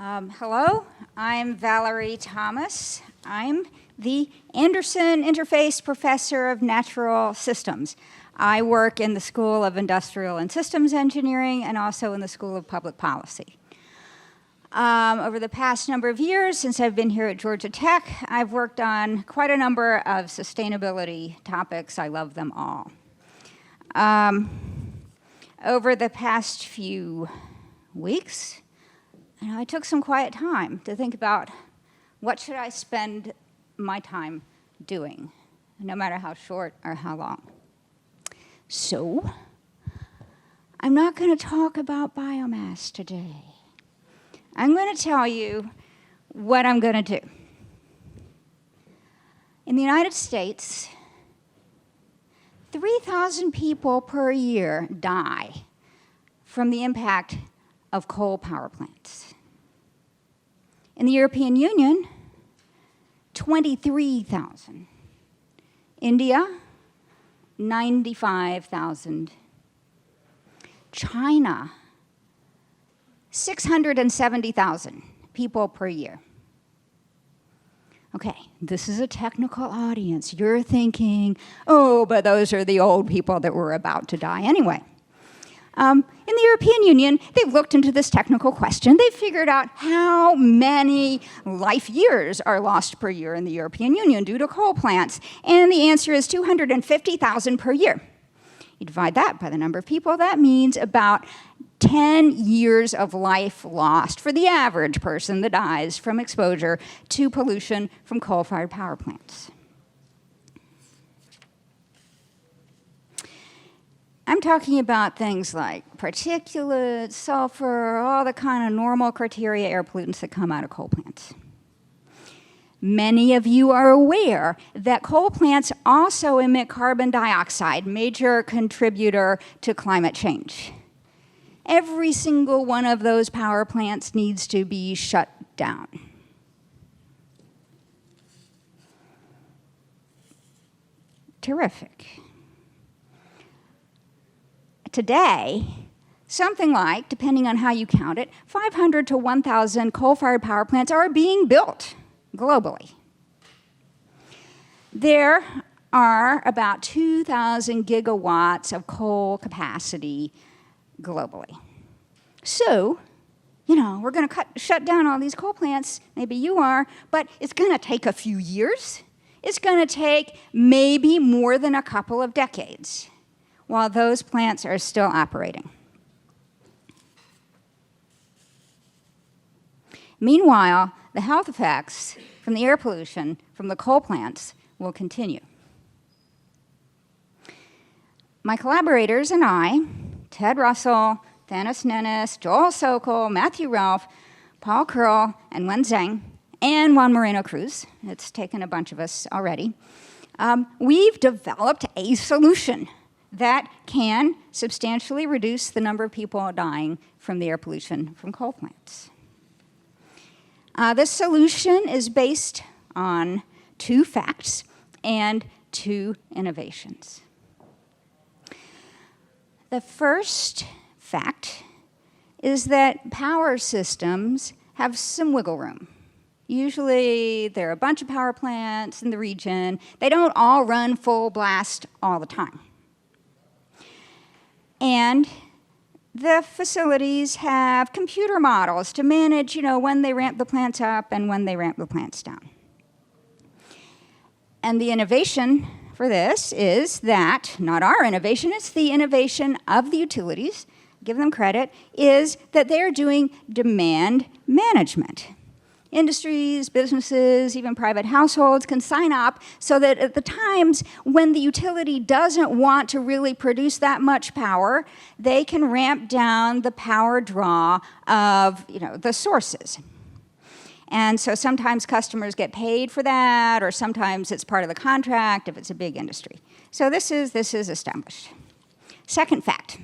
Hello, I'm Valerie Thomas. I'm the Anderson Interface Professor of Natural Systems. I work in the School of Industrial and Systems Engineering and also in the School of Public Policy. Over the past number of years, since I've been here at Georgia Tech, I've worked on quite a number of sustainability topics. I love them all. Over the past few weeks, I took some quiet time to think about what should I spend my time doing, no matter how short or how long. So, I'm not going to talk about biomass today. I'm going to tell you what I'm going to do. In the United States, 3,000 people per year die from the impact of coal power plants. In the European Union, 23,000. India, 95,000. China, 670,000 people per year. Okay, this is a technical audience. You're thinking, oh, but those are the old people that were about to die anyway. In the European Union, they've looked into this technical question. They've figured out how many life years are lost per year in the European Union due to coal plants. And the answer is 250,000 per year. You divide that by the number of people, that means about 10 years of life lost for the average person that dies from exposure to pollution from coal-fired power plants. I'm talking about things like particulates, sulfur, all the kind of normal criteria air pollutants that come out of coal plants. Many of you are aware that coal plants also emit carbon dioxide, major contributor to climate change. Every single one of those power plants needs to be shut down. Terrific. Today, something like, depending on how you count it, 500 to 1,000 coal-fired power plants are being built globally. There are about 2,000 gigawatts of coal capacity globally. So, we're going to shut down all these coal plants, maybe you are, but it's going to take a few years. It's going to take maybe more than a couple of decades while those plants are still operating. Meanwhile, the health effects from the air pollution from the coal plants will continue. My collaborators and I, Ted Russell, Thanos Nennis, Joel Sokol, Matthew Ralph, Paul Curl, and Wen Zhang, and Juan Moreno Cruz, it's taken a bunch of us already, we've developed a solution that can substantially reduce the number of people dying from the air pollution from coal plants. This solution is based on 2 facts and 2 innovations. The first fact is that power systems have some wiggle room. Usually, there are a bunch of power plants in the region. They don't all run full blast all the time. And the facilities have computer models to manage, when they ramp the plants up and when they ramp the plants down. And the innovation for this is that, not our innovation, it's the innovation of the utilities, give them credit, is that they're doing demand management. Industries, businesses, even private households can sign up so that at the times when the utility doesn't want to really produce that much power, they can ramp down the power draw of the sources. And so sometimes customers get paid for that, or sometimes it's part of the contract if it's a big industry. So this is established. Second fact,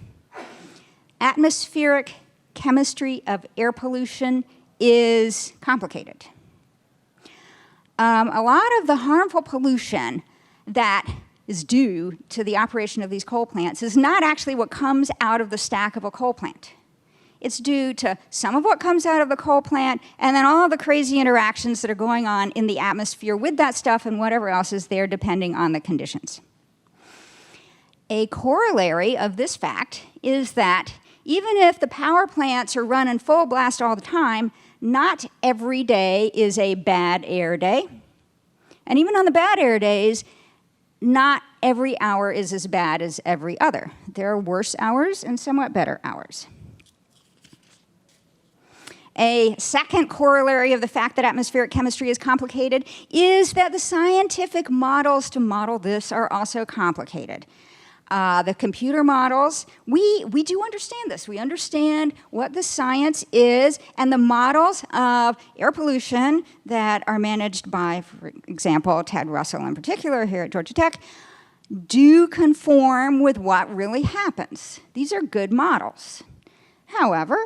atmospheric chemistry of air pollution is complicated. A lot of the harmful pollution that is due to the operation of these coal plants is not actually what comes out of the stack of a coal plant. It's due to some of what comes out of the coal plant and then all the crazy interactions that are going on in the atmosphere with that stuff and whatever else is there depending on the conditions. A corollary of this fact is that even if the power plants are running full blast all the time, not every day is a bad air day. And even on the bad air days, not every hour is as bad as every other. There are worse hours and somewhat better hours. A second corollary of the fact that atmospheric chemistry is complicated is that the scientific models to model this are also complicated. The computer models, we do understand this. We understand what the science is, and the models of air pollution that are managed by, for example, Ted Russell in particular here at Georgia Tech, do conform with what really happens. These are good models. However,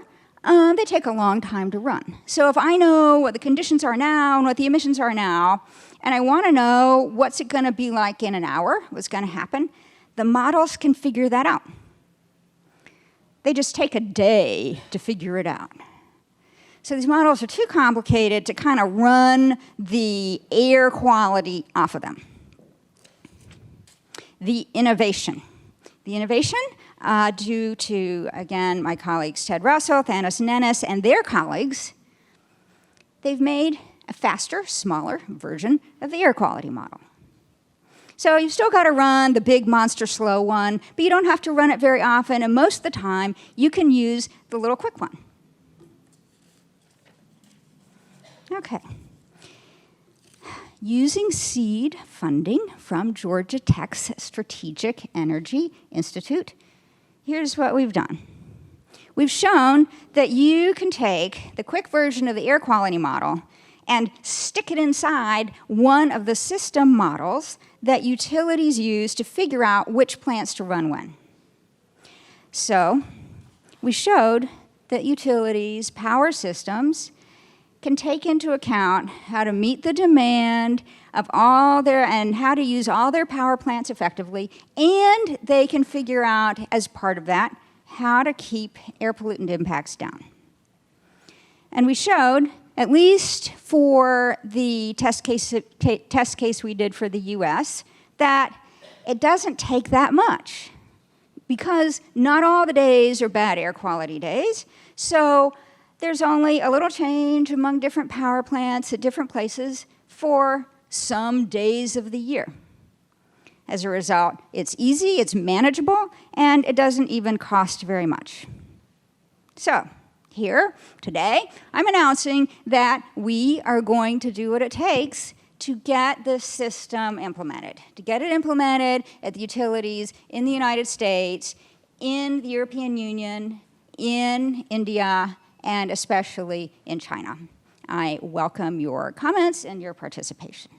they take a long time to run. So if I know what the conditions are now and what the emissions are now, and I want to know what's it going to be like in an hour, what's going to happen, the models can figure that out. They just take a day to figure it out. So these models are too complicated to kind of run the air quality off of them. The innovation. The innovation, due to, again, my colleagues Ted Russell, Thanos Nennis, and their colleagues, they've made a faster, smaller version of the air quality model. So you've still got to run the big monster slow one, but you don't have to run it very often, and most of the time you can use the little quick one. Okay. Using seed funding from Georgia Tech's Strategic Energy Institute, here's what we've done. We've shown that you can take the quick version of the air quality model and stick it inside one of the system models that utilities use to figure out which plants to run when. So we showed that utilities, power systems, can take into account how to meet the demand of all their, and how to use all their power plants effectively, and they can figure out, as part of that, how to keep air pollutant impacts down. And we showed, at least for the test case we did for the US, that it doesn't take that much, because not all the days are bad air quality days. So there's only a little change among different power plants at different places for some days of the year. As a result, it's easy, it's manageable, and it doesn't even cost very much. So here, today, I'm announcing that we are going to do what it takes to get this system implemented, to get it implemented at the utilities in the United States, in the European Union, in India, and especially in China. I welcome your comments and your participation.